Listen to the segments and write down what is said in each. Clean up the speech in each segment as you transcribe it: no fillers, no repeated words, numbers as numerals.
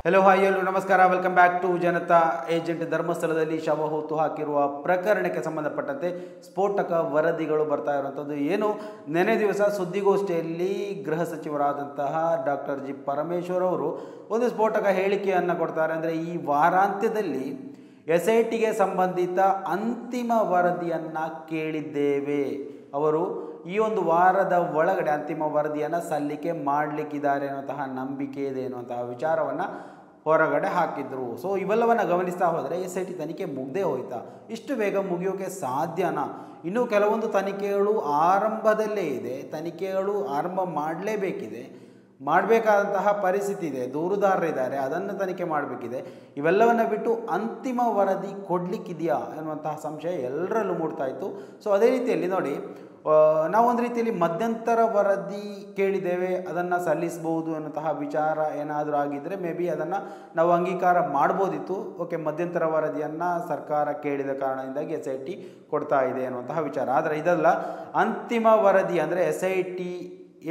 Hello hi ಎಲ್ಲರೂ ನಮಸ್ಕಾರ. Welcome back to Janata agent. ಧರ್ಮಸ್ಥಳದಲ್ಲಿ ಶವ ಹೊತ್ತು ಹಾಕಿರುವ ಪ್ರಕರಣಕ್ಕೆ ಸಂಬಂಧಪಟ್ಟಂತೆ ಸ್ಫೋಟಕ ವರದಿಗಳು ಬರ್ತಾ ಇರುವಂಥದ್ದು. ಏನು ನೆನೆ ದಿವಸ ಸುದ್ದಿಗೋಷ್ಠಿಯಲ್ಲಿ ಗೃಹ ಸಚಿವರಾದಂತಹ ಡಾಕ್ಟರ್ ಜಿ ಪರಮೇಶ್ವರ್ ಅವರು ಒಂದು ಸ್ಫೋಟಕ ಹೇಳಿಕೆಯನ್ನು ಕೊಡ್ತಾರೆ. ಅಂದರೆ ಈ ವಾರಾಂತ್ಯದಲ್ಲಿ SITಗೆ ಸಂಬಂಧಿತ ಅಂತಿಮ ವರದಿಯನ್ನು ಕೇಳಿದ್ದೇವೆ, ಅವರು ಈ ಒಂದು ವಾರದ ಒಳಗಡೆ ಅಂತಿಮ ವರದಿಯನ್ನು ಸಲ್ಲಿಕೆ ಮಾಡಲಿಕ್ಕಿದ್ದಾರೆ ಅನ್ನುವಂತಹ ನಂಬಿಕೆ ಇದೆ ಎನ್ನುವಂತಹ ವಿಚಾರವನ್ನು ಹೊರಗಡೆ ಹಾಕಿದ್ರು. ಸೊ ಇವೆಲ್ಲವನ್ನು ಗಮನಿಸ್ತಾ ಹೋದರೆ SIT ತನಿಖೆ ಮುಗ್ದೇ ಹೋಯ್ತಾ? ಇಷ್ಟು ಬೇಗ ಮುಗಿಯೋಕೆ ಸಾಧ್ಯನಾ? ಇನ್ನೂ ಕೆಲವೊಂದು ತನಿಖೆಗಳು ಆರಂಭದಲ್ಲೇ ಇದೆ, ತನಿಖೆಗಳು ಆರಂಭ ಮಾಡಲೇಬೇಕಿದೆ, ಮಾಡಬೇಕಾದಂತಹ ಪರಿಸ್ಥಿತಿ ಇದೆ, ದೂರುದಾರರಿದ್ದಾರೆ, ಅದನ್ನು ತನಿಖೆ ಮಾಡಬೇಕಿದೆ. ಇವೆಲ್ಲವನ್ನು ಬಿಟ್ಟು ಅಂತಿಮ ವರದಿ ಕೊಡಲಿಕ್ಕಿದೆಯಾ ಎನ್ನುವಂತಹ ಸಂಶಯ ಎಲ್ಲರಲ್ಲೂ ಮೂಡ್ತಾ ಇತ್ತು. ಸೊ ಅದೇ ರೀತಿಯಲ್ಲಿ ನೋಡಿ, ನಾವೊಂದು ರೀತಿಯಲ್ಲಿ ಮಧ್ಯಂತರ ವರದಿ ಕೇಳಿದ್ದೇವೆ, ಅದನ್ನು ಸಲ್ಲಿಸಬಹುದು ಅನ್ನುವಂತಹ ವಿಚಾರ ಏನಾದರೂ ಆಗಿದ್ದರೆ ಮೇ ಬಿ ಅದನ್ನು ನಾವು ಅಂಗೀಕಾರ ಮಾಡ್ಬೋದಿತ್ತು. ಓಕೆ, ಮಧ್ಯಂತರ ವರದಿಯನ್ನು ಸರ್ಕಾರ ಕೇಳಿದ ಕಾರಣದಿಂದಾಗಿ SIT ಕೊಡ್ತಾ ಇದೆ ಅನ್ನುವಂತಹ ವಿಚಾರ. ಆದರೆ ಇದಲ್ಲ, ಅಂತಿಮ ವರದಿ ಅಂದರೆ SIT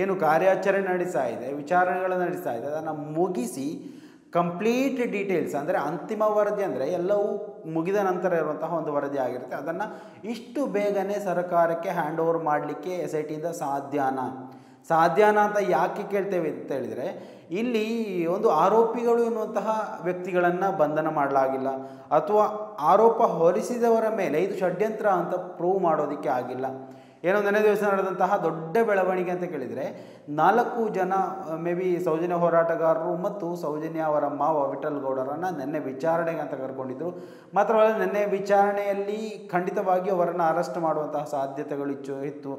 ಏನು ಕಾರ್ಯಾಚರಣೆ ನಡೆಸ್ತಾ ಇದೆ, ವಿಚಾರಣೆಗಳನ್ನು ನಡೆಸ್ತಾ ಇದೆ, ಅದನ್ನು ಮುಗಿಸಿ ಕಂಪ್ಲೀಟ್ ಡೀಟೇಲ್ಸ್ ಅಂದರೆ ಅಂತಿಮ ವರದಿ ಅಂದರೆ ಎಲ್ಲವೂ ಮುಗಿದ ನಂತರ ಇರುವಂತಹ ಒಂದು ವರದಿ ಆಗಿರುತ್ತೆ. ಅದನ್ನು ಇಷ್ಟು ಬೇಗನೆ ಸರ್ಕಾರಕ್ಕೆ ಹ್ಯಾಂಡ್ ಓವರ್ ಮಾಡಲಿಕ್ಕೆ SITಯಿಂದ ಸಾಧ್ಯನಾ ಅಂತ ಯಾಕೆ ಕೇಳ್ತೇವೆ ಅಂತ ಹೇಳಿದರೆ, ಇಲ್ಲಿ ಒಂದು ಆರೋಪಿಗಳು ಎನ್ನುವಂತಹ ವ್ಯಕ್ತಿಗಳನ್ನು ಬಂಧನ ಮಾಡಲಾಗಿಲ್ಲ, ಅಥವಾ ಆರೋಪ ಹೊರಿಸಿದವರ ಮೇಲೆ ಇದು ಷಡ್ಯಂತ್ರ ಅಂತ ಪ್ರೂವ್ ಮಾಡೋದಕ್ಕೆ ಆಗಿಲ್ಲ. ಏನೋ ನೆನೆ ದಿವಸ ನಡೆದಂತಹ ದೊಡ್ಡ ಬೆಳವಣಿಗೆ ಅಂತ ಕೇಳಿದರೆ, 4 ಜನ ಮೇ ಬಿ ಸೌಜನ್ಯ ಹೋರಾಟಗಾರರು ಮತ್ತು ಸೌಜನ್ಯ ಅವರ ಮಾವ ವಿಠಲ್ ಗೌಡರನ್ನು ನಿನ್ನೆ ವಿಚಾರಣೆಗೆ ಅಂತ ಕರ್ಕೊಂಡಿದ್ದರು. ಮಾತ್ರವಲ್ಲ, ನಿನ್ನೆ ವಿಚಾರಣೆಯಲ್ಲಿ ಖಂಡಿತವಾಗಿ ಅವರನ್ನು ಅರೆಸ್ಟ್ ಮಾಡುವಂತಹ ಸಾಧ್ಯತೆಗಳು ಇತ್ತು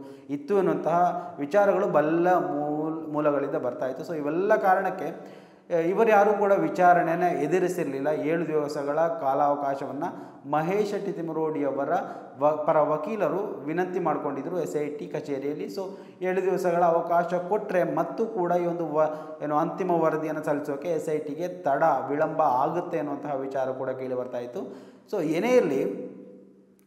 ಎನ್ನುವಂತಹ ವಿಚಾರಗಳು ಬಲ್ಲ ಮೂಲಗಳಿಂದ ಬರ್ತಾ ಇತ್ತು. ಸೊ ಇವೆಲ್ಲ ಕಾರಣಕ್ಕೆ ಇವರು ಯಾರೂ ಕೂಡ ವಿಚಾರಣೆಯನ್ನು ಎದುರಿಸಿರಲಿಲ್ಲ. 7 ದಿವಸಗಳ ಕಾಲಾವಕಾಶವನ್ನು ಮಹೇಶ್ ತಿಮರೋಡಿಯವರ ಪರ ವಕೀಲರು ವಿನಂತಿ ಮಾಡಿಕೊಂಡಿದ್ದರು SIT ಕಚೇರಿಯಲ್ಲಿ. ಸೊ 7 ದಿವಸಗಳ ಅವಕಾಶ ಕೊಟ್ಟರೆ ಮತ್ತು ಕೂಡ ಈ ಒಂದು ಅಂತಿಮ ವರದಿಯನ್ನು ಸಲ್ಲಿಸೋಕೆ SITಗೆ ವಿಳಂಬ ಆಗುತ್ತೆ ಅನ್ನುವಂತಹ ವಿಚಾರ ಕೂಡ ಕೇಳಿ ಬರ್ತಾ ಇತ್ತು. ಸೊ ಏನೇ ಇರಲಿ,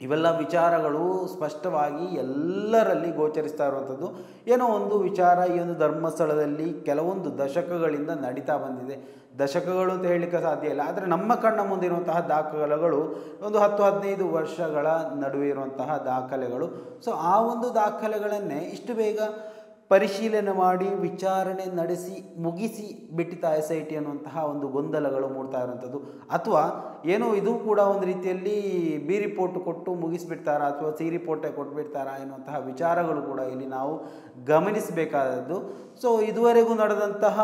ಇವೆಲ್ಲ ವಿಚಾರಗಳು ಸ್ಪಷ್ಟವಾಗಿ ಎಲ್ಲರಲ್ಲಿ ಗೋಚರಿಸ್ತಾ ಇರುವಂಥದ್ದು. ಏನೋ ಒಂದು ವಿಚಾರ ಈ ಒಂದು ಧರ್ಮಸ್ಥಳದಲ್ಲಿ ಕೆಲವೊಂದು ದಶಕಗಳಿಂದ ನಡೀತಾ ಬಂದಿದೆ. ದಶಕಗಳು ಅಂತ ಹೇಳಲಿಕ್ಕೆ ಸಾಧ್ಯ ಇಲ್ಲ, ಆದರೆ ನಮ್ಮ ಕಣ್ಣ ಮುಂದಿರುವಂತಹ ದಾಖಲೆಗಳು ಒಂದು 10-15 ವರ್ಷಗಳ ನಡುವೆ ಇರುವಂತಹ ದಾಖಲೆಗಳು. ಸೊ ಆ ಒಂದು ದಾಖಲೆಗಳನ್ನೇ ಇಷ್ಟು ಬೇಗ ಪರಿಶೀಲನೆ ಮಾಡಿ ವಿಚಾರಣೆ ನಡೆಸಿ ಮುಗಿಸಿ ಬಿಟ್ಟಿತಾ SIT ಅನ್ನುವಂತಹ ಒಂದು ಗೊಂದಲಗಳು ಮೂಡ್ತಾ ಇರುವಂಥದ್ದು. ಅಥವಾ ಏನೋ ಇದು ಕೂಡ ಒಂದು ರೀತಿಯಲ್ಲಿ B ರಿಪೋರ್ಟ್ ಕೊಟ್ಟು ಮುಗಿಸ್ಬಿಡ್ತಾರಾ ಅಥವಾ C ರಿಪೋರ್ಟೇ ಕೊಟ್ಬಿಡ್ತಾರಾ ಎನ್ನುವಂತಹ ವಿಚಾರಗಳು ಕೂಡ ಇಲ್ಲಿ ನಾವು ಗಮನಿಸಬೇಕಾದದ್ದು. ಸೊ ಇದುವರೆಗೂ ನಡೆದಂತಹ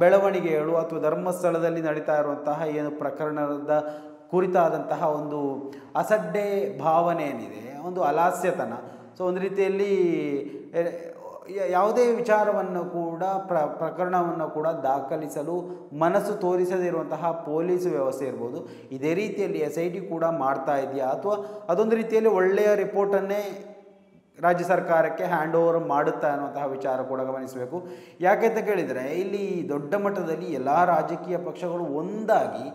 ಬೆಳವಣಿಗೆಗಳು ಅಥವಾ ಧರ್ಮಸ್ಥಳದಲ್ಲಿ ನಡೀತಾ ಇರುವಂತಹ ಏನು ಪ್ರಕರಣದ ಕುರಿತಾದಂತಹ ಒಂದು ಅಸಡ್ಡೆ ಭಾವನೆ ಏನಿದೆ, ಒಂದು ಅಲಾಸ್ಯತನ, ಸೊ ಒಂದು ರೀತಿಯಲ್ಲಿ ಯಾವುದೇ ವಿಚಾರವನ್ನು ಕೂಡ ಪ್ರಕರಣವನ್ನು ಕೂಡ ದಾಖಲಿಸಲು ಮನಸ್ಸು ತೋರಿಸದೇ ಇರುವಂತಹ ಪೊಲೀಸ್ ವ್ಯವಸ್ಥೆ ಇರ್ಬೋದು, ಇದೇ ರೀತಿಯಲ್ಲಿ SIT ಕೂಡ ಮಾಡ್ತಾ ಇದೆಯಾ ಅಥವಾ ಅದೊಂದು ರೀತಿಯಲ್ಲಿ ಒಳ್ಳೆಯ ರಿಪೋರ್ಟನ್ನೇ ರಾಜ್ಯ ಸರ್ಕಾರಕ್ಕೆ ಹ್ಯಾಂಡ್ ಓವರ್ ಮಾಡುತ್ತಾ ಅನ್ನುವಂತಹ ವಿಚಾರ ಕೂಡ ಗಮನಿಸಬೇಕು. ಯಾಕೆ ಅಂತ ಕೇಳಿದರೆ, ಇಲ್ಲಿ ದೊಡ್ಡ ಮಟ್ಟದಲ್ಲಿ ಎಲ್ಲ ರಾಜಕೀಯ ಪಕ್ಷಗಳು ಒಂದಾಗಿ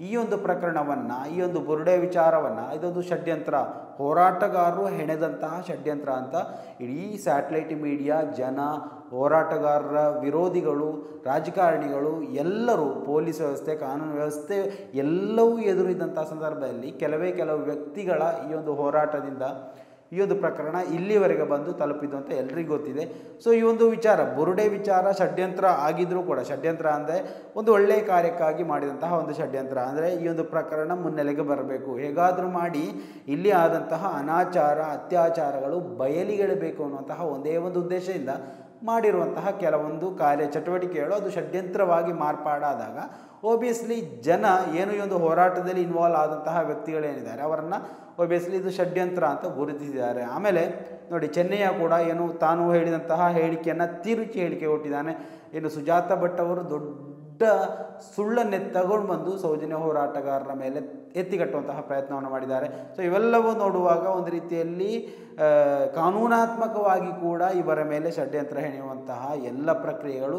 ಈ ಒಂದು ಪ್ರಕರಣವನ್ನು, ಈ ಒಂದು ಬುರುಡೆ ವಿಚಾರವನ್ನು ಇದೊಂದು ಷಡ್ಯಂತ್ರ, ಹೋರಾಟಗಾರರು ಹೆಣೆದಂತಹ ಷಡ್ಯಂತ್ರ ಅಂತ ಇಡೀ ಸ್ಯಾಟಲೈಟ್ ಮೀಡಿಯಾ, ಜನ, ಹೋರಾಟಗಾರರ ವಿರೋಧಿಗಳು, ರಾಜಕಾರಣಿಗಳು ಎಲ್ಲರೂ, ಪೊಲೀಸ್ ವ್ಯವಸ್ಥೆ, ಕಾನೂನು ವ್ಯವಸ್ಥೆ ಎಲ್ಲವೂ ಎದುರಿದಂಥ ಸಂದರ್ಭದಲ್ಲಿ ಕೆಲವು ವ್ಯಕ್ತಿಗಳ ಈ ಒಂದು ಹೋರಾಟದಿಂದ ಈ ಒಂದು ಪ್ರಕರಣ ಇಲ್ಲಿವರೆಗೆ ಬಂದು ತಲುಪಿದ್ದು ಅಂತ ಎಲ್ರಿಗೂ ಗೊತ್ತಿದೆ. ಸೊ ಈ ಒಂದು ವಿಚಾರ, ಬುರುಡೆ ವಿಚಾರ ಷಡ್ಯಂತ್ರ ಆಗಿದ್ರೂ ಕೂಡ, ಷಡ್ಯಂತ್ರ ಅಂದರೆ ಒಂದು ಒಳ್ಳೆಯ ಕಾರ್ಯಕ್ಕಾಗಿ ಮಾಡಿದಂತಹ ಒಂದು ಷಡ್ಯಂತ್ರ, ಅಂದರೆ ಈ ಒಂದು ಪ್ರಕರಣ ಮುನ್ನೆಲೆಗೆ ಬರಬೇಕು, ಹೇಗಾದರೂ ಮಾಡಿ ಇಲ್ಲಿ ಆದಂತಹ ಅನಾಚಾರ, ಅತ್ಯಾಚಾರಗಳು ಬಯಲಿಗೆಳಬೇಕು ಅನ್ನುವಂತಹ ಒಂದೇ ಒಂದು ಉದ್ದೇಶದಿಂದ ಮಾಡಿರುವಂತಹ ಕೆಲವೊಂದು ಚಟುವಟಿಕೆಗಳು ಅದು ಷಡ್ಯಂತ್ರವಾಗಿ ಮಾರ್ಪಾಡಾದಾಗ ಒಬಿಯಸ್ಲಿ ಜನ ಏನು ಈ ಒಂದು ಹೋರಾಟದಲ್ಲಿ ಇನ್ವಾಲ್ವ್ ಆದಂತಹ ವ್ಯಕ್ತಿಗಳೇನಿದ್ದಾರೆ ಅವರನ್ನು ಒಬಿಯಸ್ಲಿ ಇದು ಷಡ್ಯಂತ್ರ ಅಂತ ಗುರುತಿಸಿದ್ದಾರೆ. ಆಮೇಲೆ ನೋಡಿ, ಚೆನ್ನಯ್ಯ ಕೂಡ ಏನು ತಾನು ಹೇಳಿದಂತಹ ಹೇಳಿಕೆಯನ್ನು ತಿರುಚಿ ಹೇಳಿಕೆ ಕೊಟ್ಟಿದ್ದಾನೆ. ಏನು ಸುಜಾತ ಭಟ್ ಅವರು ದೊಡ್ಡ ಸುಳ್ಳನ್ನೇ ತಗೊಂಡು ಬಂದು ಸೌಜನ್ಯ ಹೋರಾಟಗಾರರ ಮೇಲೆ ಎತ್ತಿಕಟ್ಟುವಂತಹ ಪ್ರಯತ್ನವನ್ನು ಮಾಡಿದ್ದಾರೆ. ಸೊ ಇವೆಲ್ಲವೂ ನೋಡುವಾಗ ಒಂದು ರೀತಿಯಲ್ಲಿ ಕಾನೂನಾತ್ಮಕವಾಗಿ ಕೂಡ ಇವರ ಮೇಲೆ ಷಡ್ಯಂತ್ರ ಹೆಣೆಯುವಂತಹ ಎಲ್ಲ ಪ್ರಕ್ರಿಯೆಗಳು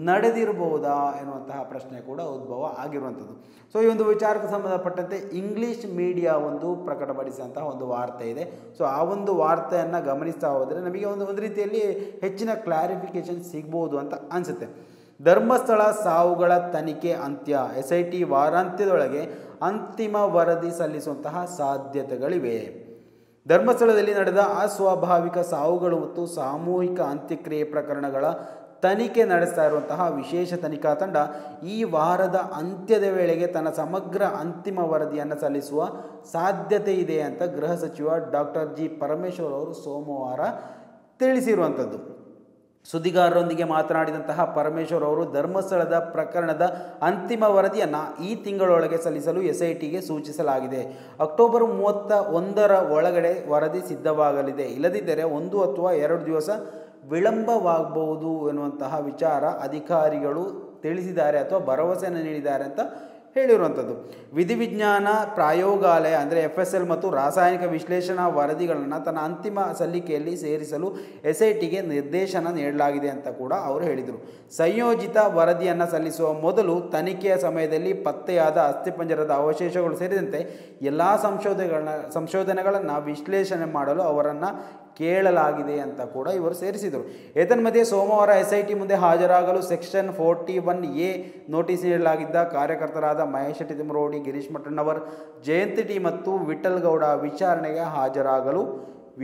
ನಡೆದಿರಬಹುದಾ ಎನ್ನುವಂತಹ ಪ್ರಶ್ನೆ ಕೂಡ ಉದ್ಭವ ಆಗಿರುವಂಥದ್ದು. ಸೊ ಈ ಒಂದು ವಿಚಾರಕ್ಕೆ ಸಂಬಂಧಪಟ್ಟಂತೆ ಇಂಗ್ಲೀಷ್ ಮೀಡಿಯಾ ಒಂದು ಪ್ರಕಟಪಡಿಸಿದಂತಹ ಒಂದು ವಾರ್ತೆ ಇದೆ. ಸೊ ಆ ಒಂದು ವಾರ್ತೆಯನ್ನು ಗಮನಿಸ್ತಾ ಹೋದರೆ ನಮಗೆ ಒಂದು ರೀತಿಯಲ್ಲಿ ಹೆಚ್ಚಿನ ಕ್ಲಾರಿಫಿಕೇಷನ್ ಸಿಗ್ಬೋದು ಅಂತ ಅನಿಸುತ್ತೆ. ಧರ್ಮಸ್ಥಳ ಸಾವುಗಳ ತನಿಖೆ ಅಂತ್ಯ, SIT ವಾರಾಂತ್ಯದೊಳಗೆ ಅಂತಿಮ ವರದಿ ಸಲ್ಲಿಸುವಂತಹ ಸಾಧ್ಯತೆಗಳಿವೆ. ಧರ್ಮಸ್ಥಳದಲ್ಲಿ ನಡೆದ ಅಸ್ವಾಭಾವಿಕ ಸಾವುಗಳು ಮತ್ತು ಸಾಮೂಹಿಕ ಅಂತ್ಯಕ್ರಿಯೆ ಪ್ರಕರಣಗಳ ತನಿಖೆ ನಡೆಸ್ತಾ ಇರುವಂತಹ ವಿಶೇಷ ತನಿಖಾ ತಂಡ ಈ ವಾರದ ಅಂತ್ಯದ ವೇಳೆಗೆ ತನ್ನ ಸಮಗ್ರ ಅಂತಿಮ ವರದಿಯನ್ನು ಸಲ್ಲಿಸುವ ಸಾಧ್ಯತೆ ಇದೆ ಅಂತ ಗೃಹ ಸಚಿವ ಡಾಕ್ಟರ್ ಜಿ ಪರಮೇಶ್ವರ್ ಅವರು ಸೋಮವಾರ ತಿಳಿಸಿರುವಂಥದ್ದು. ಸುದ್ದಿಗಾರರೊಂದಿಗೆ ಮಾತನಾಡಿದಂತಹ ಪರಮೇಶ್ವರ್ ಅವರು ಧರ್ಮಸ್ಥಳದ ಪ್ರಕರಣದ ಅಂತಿಮ ವರದಿಯನ್ನು ಈ ತಿಂಗಳೊಳಗೆ ಸಲ್ಲಿಸಲು SITಗೆ ಸೂಚಿಸಲಾಗಿದೆ. ಅಕ್ಟೋಬರ್ 31ರ ಒಳಗಡೆ ವರದಿ ಸಿದ್ಧವಾಗಲಿದೆ. ಇಲ್ಲದಿದ್ದರೆ 1 ಅಥವಾ 2 ದಿವಸ ವಿಳಂಬವಾಗಬಹುದು ಎನ್ನುವಂತಹ ವಿಚಾರ ಅಧಿಕಾರಿಗಳು ತಿಳಿಸಿದ್ದಾರೆ ಅಥವಾ ಭರವಸೆಯನ್ನು ನೀಡಿದ್ದಾರೆ ಅಂತ ಹೇಳಿರುವಂಥದ್ದು. ವಿಧಿವಿಜ್ಞಾನ ಪ್ರಯೋಗಾಲಯ ಅಂದರೆ FSL ಮತ್ತು ರಾಸಾಯನಿಕ ವಿಶ್ಲೇಷಣಾ ವರದಿಗಳನ್ನು ತನ್ನ ಅಂತಿಮ ಸಲ್ಲಿಕೆಯಲ್ಲಿ ಸೇರಿಸಲು SITಗೆ ನಿರ್ದೇಶನ ನೀಡಲಾಗಿದೆ ಅಂತ ಕೂಡ ಅವರು ಹೇಳಿದರು. ಸಂಯೋಜಿತ ವರದಿಯನ್ನು ಸಲ್ಲಿಸುವ ಮೊದಲು ತನಿಖೆಯ ಸಮಯದಲ್ಲಿ ಪತ್ತೆಯಾದ ಅಸ್ಥಿಪಂಜರದ ಅವಶೇಷಗಳು ಸೇರಿದಂತೆ ಎಲ್ಲ ಸಂಶೋಧನೆಗಳನ್ನು ವಿಶ್ಲೇಷಣೆ ಮಾಡಲು ಅವರನ್ನು ಕೇಳಲಾಗಿದೆ ಅಂತ ಕೂಡ ಇವರು ಸೇರಿಸಿದರು. ಏತನ್ಮಧ್ಯೆ ಸೋಮವಾರ SIT ಮುಂದೆ ಹಾಜರಾಗಲು ಸೆಕ್ಷನ್ 41A ನೋಟಿಸ್ ನೀಡಲಾಗಿದ್ದ ಕಾರ್ಯಕರ್ತರಾದ ಮಹೇಶ್ ಶೆಟ್ಟಿ ತಿಮರೋಡಿ, ಗಿರೀಶ್ ಮಠಣ್ಣವರ್, ಜಯಂತ್ ಟಿ ಮತ್ತು ವಿಠಲ್ ಗೌಡ ವಿಚಾರಣೆಗೆ ಹಾಜರಾಗಲು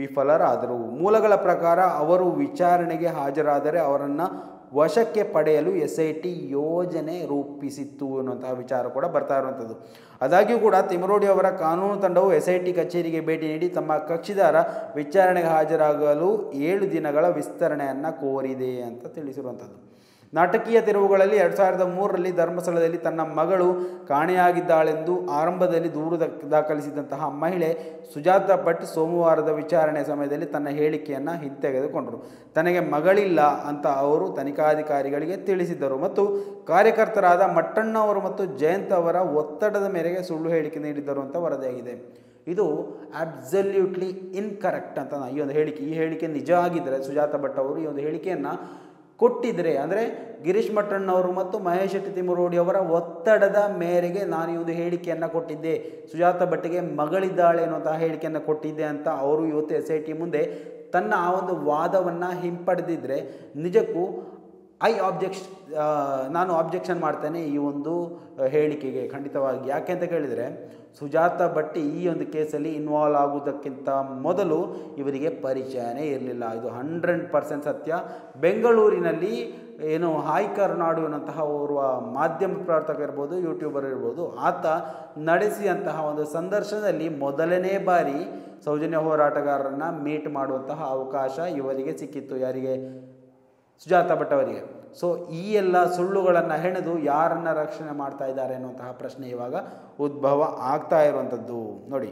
ವಿಫಲರಾದರು. ಮೂಲಗಳ ಪ್ರಕಾರ ಅವರು ವಿಚಾರಣೆಗೆ ಹಾಜರಾದರೆ ಅವರನ್ನು ವಶಕ್ಕೆ ಪಡೆಯಲು SIT ಯೋಜನೆ ರೂಪಿಸಿತ್ತು ಅನ್ನುವಂತಹ ವಿಚಾರ ಕೂಡ ಬರ್ತಾ ಇರುವಂಥದ್ದು. ಆದಾಗ್ಯೂ ಕೂಡ ತಿಮರೋಡಿ ಅವರ ಕಾನೂನು ತಂಡವು SIT ಕಚೇರಿಗೆ ಭೇಟಿ ನೀಡಿ ತಮ್ಮ ಕಕ್ಷಿದಾರ ವಿಚಾರಣೆಗೆ ಹಾಜರಾಗಲು 7 ದಿನಗಳ ವಿಸ್ತರಣೆಯನ್ನು ಕೋರಿದೆ ಅಂತ ತಿಳಿಸಿರುವಂಥದ್ದು. ನಾಟಕೀಯ ತಿರುವುಗಳಲ್ಲಿ 2003ರಲ್ಲಿ ಧರ್ಮಸ್ಥಳದಲ್ಲಿ ತನ್ನ ಮಗಳು ಕಾಣೆಯಾಗಿದ್ದಾಳೆಂದು ಆರಂಭದಲ್ಲಿ ದೂರು ದಾಖಲಿಸಿದಂತಹ ಮಹಿಳೆ ಸುಜಾತ ಭಟ್ ಸೋಮವಾರದ ವಿಚಾರಣೆ ಸಮಯದಲ್ಲಿ ತನ್ನ ಹೇಳಿಕೆಯನ್ನು ಹಿಂತೆಗೆದುಕೊಂಡರು. ತನಗೆ ಮಗಳಿಲ್ಲ ಅಂತ ಅವರು ತನಿಖಾಧಿಕಾರಿಗಳಿಗೆ ತಿಳಿಸಿದ್ದರು ಮತ್ತು ಕಾರ್ಯಕರ್ತರಾದ ಮಟ್ಟಣ್ಣ ಅವರು ಮತ್ತು ಜಯಂತ್ ಅವರ ಒತ್ತಡದ ಮೇರೆಗೆ ಸುಳ್ಳು ಹೇಳಿಕೆ ನೀಡಿದ್ದರು ಅಂತ ವರದಿಯಾಗಿದೆ. ಇದು ಅಬ್ಸಲ್ಯೂಟ್ಲಿ ಇನ್ಕರೆಕ್ಟ್ ಅಂತ ಈ ಹೇಳಿಕೆ ನಿಜ ಆಗಿದ್ದರೆ ಸುಜಾತ ಭಟ್ ಅವರು ಈ ಒಂದು ಹೇಳಿಕೆಯನ್ನು ಕೊಟ್ಟಿದ್ರೆ, ಅಂದರೆ ಗಿರೀಶ್ ಮಠಣ್ಣವರು ಮತ್ತು ಮಹೇಶ್ ಶೆಟ್ಟಿ ತಿಮರೋಡಿ ಅವರ ಒತ್ತಡದ ಮೇರೆಗೆ ನಾನು ಈ ಒಂದು ಹೇಳಿಕೆಯನ್ನು ಕೊಟ್ಟಿದ್ದೆ, ಸುಜಾತ ಭಟ್ಗೆ ಮಗಳಿದ್ದಾಳೆ ಅನ್ನುವಂತಹ ಹೇಳಿಕೆಯನ್ನು ಕೊಟ್ಟಿದ್ದೆ ಅಂತ ಅವರು ಇವತ್ತು SIT ಮುಂದೆ ತನ್ನ ಆ ಒಂದು ವಾದವನ್ನು ಹಿಂಪಡೆದಿದ್ದರೆ ನಿಜಕ್ಕೂ ನಾನು ಆಬ್ಜೆಕ್ಷನ್ ಮಾಡ್ತೇನೆ ಈ ಒಂದು ಹೇಳಿಕೆಗೆ ಖಂಡಿತವಾಗಿ. ಯಾಕೆ ಅಂತ ಕೇಳಿದರೆ ಸುಜಾತ ಭಟ್ ಈ ಒಂದು ಕೇಸಲ್ಲಿ ಇನ್ವಾಲ್ವ್ ಆಗುವುದಕ್ಕಿಂತ ಮೊದಲು ಇವರಿಗೆ ಪರಿಚಯನೇ ಇರಲಿಲ್ಲ. ಇದು 100% ಸತ್ಯ. ಬೆಂಗಳೂರಿನಲ್ಲಿ ಹಾಯ್ ಕರ್ನಾಡು ಅನ್ನುವಂತಹ ಓರ್ವ ಮಾಧ್ಯಮ ಪ್ರವರ್ತಕ ಇರ್ಬೋದು, ಯೂಟ್ಯೂಬರ್ ಇರ್ಬೋದು, ಆತ ನಡೆಸಿದಂತಹ ಒಂದು ಸಂದರ್ಶನದಲ್ಲಿ ಮೊದಲನೇ ಬಾರಿ ಸೌಜನ್ಯ ಹೋರಾಟಗಾರರನ್ನು ಮೀಟ್ ಮಾಡುವಂತಹ ಅವಕಾಶ ಇವರಿಗೆ ಸಿಕ್ಕಿತ್ತು. ಯಾರಿಗೆ? ಸುಜಾತ ಭಟ್ ಅವರಿಗೆ. ಸೊ ಈ ಎಲ್ಲ ಸುಳ್ಳುಗಳನ್ನು ಹೆಣೆದು ಯಾರನ್ನು ರಕ್ಷಣೆ ಮಾಡ್ತಾ ಇದ್ದಾರೆ ಅನ್ನುವಂತಹ ಪ್ರಶ್ನೆ ಇವಾಗ ಉದ್ಭವ ಆಗ್ತಾ ಇರುವಂಥದ್ದು. ನೋಡಿ,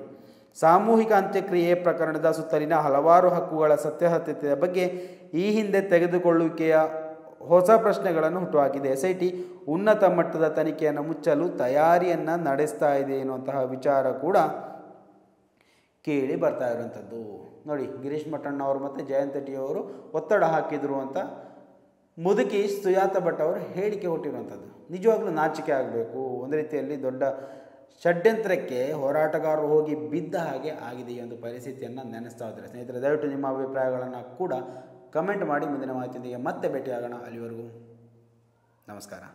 ಸಾಮೂಹಿಕ ಅಂತ್ಯಕ್ರಿಯೆ ಪ್ರಕರಣದ ಸುತ್ತಲಿನ ಹಲವಾರು ಹಕ್ಕುಗಳ ಸತ್ಯಾಸತ್ಯತೆಯ ಬಗ್ಗೆ ಈ ಹಿಂದೆ ತೆಗೆದುಕೊಳ್ಳುವಿಕೆಯ ಹೊಸ ಪ್ರಶ್ನೆಗಳನ್ನು ಹುಟ್ಟುಹಾಕಿದೆ. SIT ಉನ್ನತ ಮಟ್ಟದ ತನಿಖೆಯನ್ನು ಮುಚ್ಚಲು ತಯಾರಿಯನ್ನು ನಡೆಸ್ತಾ ಇದೆ ಎನ್ನುವಂತಹ ವಿಚಾರ ಕೂಡ ಕೇಳಿ ಬರ್ತಾ ಇರುವಂಥದ್ದು. ನೋಡಿ, ಗಿರೀಶ್ ಮಠಣ್ಣ ಅವರು ಮತ್ತು ಜಯಂತ್ ಟಿ ಅವರು ಒತ್ತಡ ಹಾಕಿದ್ರು ಅಂತ ಮುದುಕಿ ಸುಜಾತ ಭಟ್ ಅವರು ಹೇಳಿಕೆ ಹುಟ್ಟಿರುವಂಥದ್ದು. ನಿಜವಾಗ್ಲೂ ನಾಚಿಕೆ ಆಗಬೇಕು. ಒಂದು ರೀತಿಯಲ್ಲಿ ದೊಡ್ಡ ಷಡ್ಯಂತ್ರಕ್ಕೆ ಹೋರಾಟಗಾರರು ಹೋಗಿ ಬಿದ್ದ ಹಾಗೆ ಆಗಿದೆ ಈ ಒಂದು ಪರಿಸ್ಥಿತಿಯನ್ನು ನೆನೆಸ್ತಾ ಇದ್ದಾರೆ. ಸ್ನೇಹಿತರೆ, ದಯವಿಟ್ಟು ನಿಮ್ಮ ಅಭಿಪ್ರಾಯಗಳನ್ನು ಕೂಡ ಕಮೆಂಟ್ ಮಾಡಿ. ಮುಂದಿನ ಮಾಹಿತಿಯೊಂದಿಗೆ ಮತ್ತೆ ಭೇಟಿಯಾಗೋಣ. ಅಲ್ಲಿವರೆಗೂ ನಮಸ್ಕಾರ.